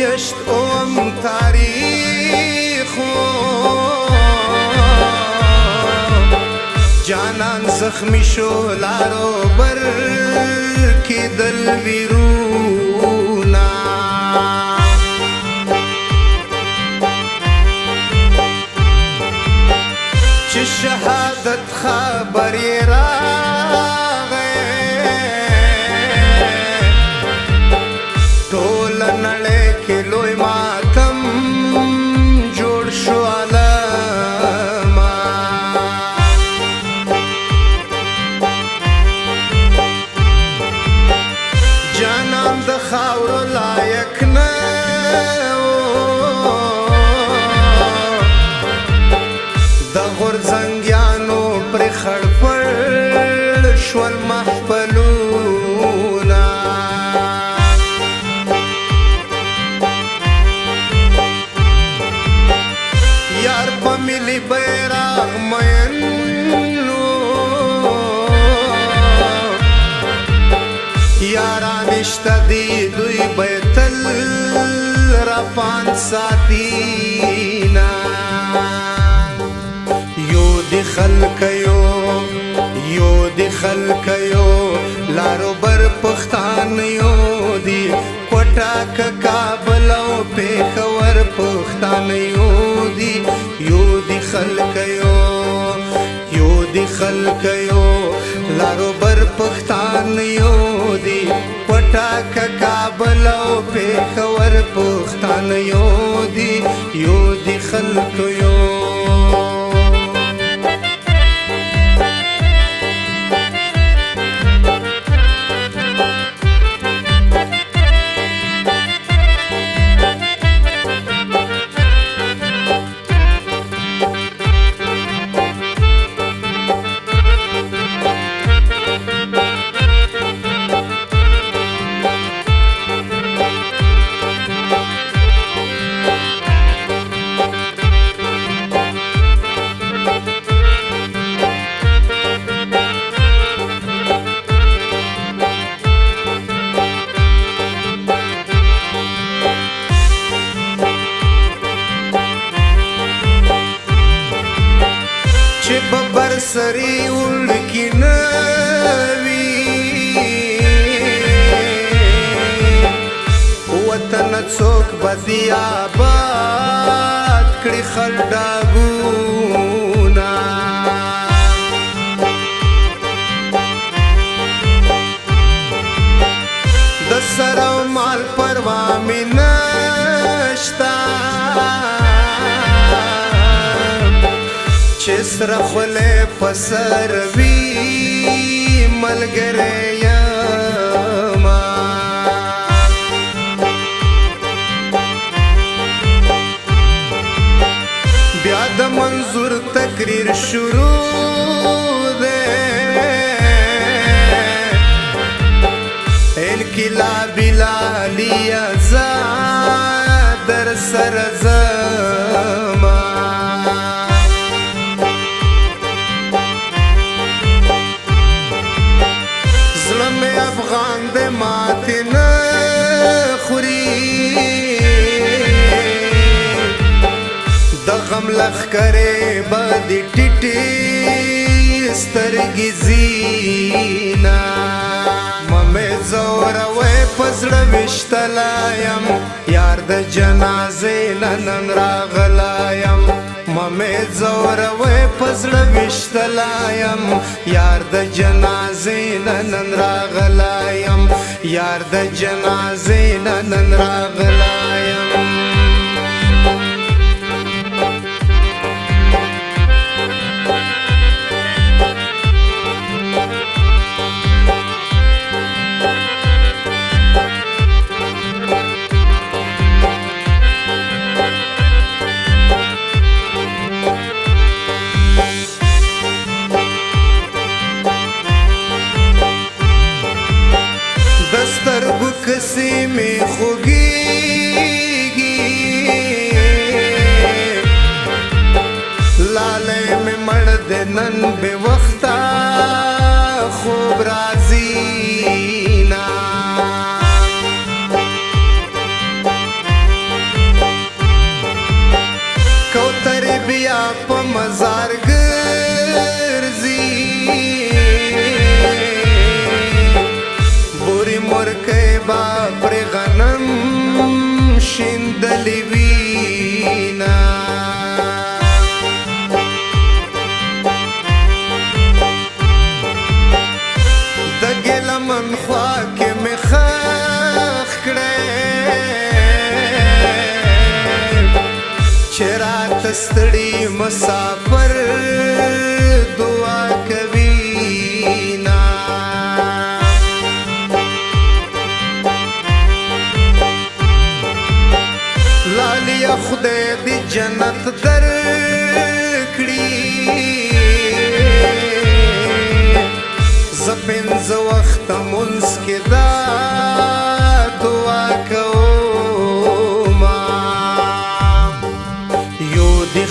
یشت اوم تاریخو جانان زخمی شو لارو بر کی دل ویرونا چه شهادت خبری راغی ټول نړۍ کې لوی ماتم جوړ شو عالما جانان د خاورو لایق نه د غورځنګیانو پر خړپړ شول محفلونه یار په ملي بیرغ مین یاران اشته دی دوی بیتل رپان ساتینا یو دی خلق یو لارو بر پختان یو دی پټاک کابل او پیښور پختان یو دی خلق یو لارو بر پختان یو دی پټاک کابل او پیښور پختان یو دی خلق یو ببر سری اڑکی نوی وطن څوک بدی آباد کړي خلډاګونا د سر او مال پروا مې نشتا چې سره خله پسر وی ملګری یما بیا د منظور تقریر شروع ده انقلابی لالی آزاد در سر زما افغان دے ماتی نخوری دغم لخ کرے بدی ٹیٹی سترگی زینا ممی زوروی پزڑ وشتلایم یار د جنازے ننن راغلایم ممی زوروی پزړ وشتلایم یار د جنازې نن راغلایم یار د جنازې نن راغلایم کسی میں خوگیگی لالے میں مرد نن بے وقتا خوب رازینا شیندلی وینا د ګلمن خوا کې مې خخ کړې چې راته ستړي مسافر دعا کوي لالیا خدای دی جنت در کړي زپنځ وخت منځ کې دا دعا کوم یو دی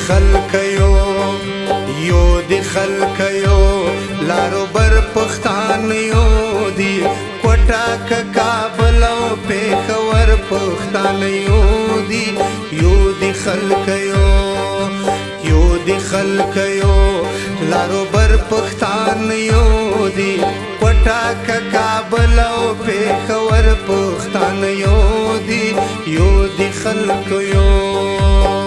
خلک یو لارو بر پښتان یو دی کوټه کابل او پېښور پښتان یو دی خلک یو لارو بر پښتان یو دی کوټه کابل او پېښور پښتان یو دی خلک یو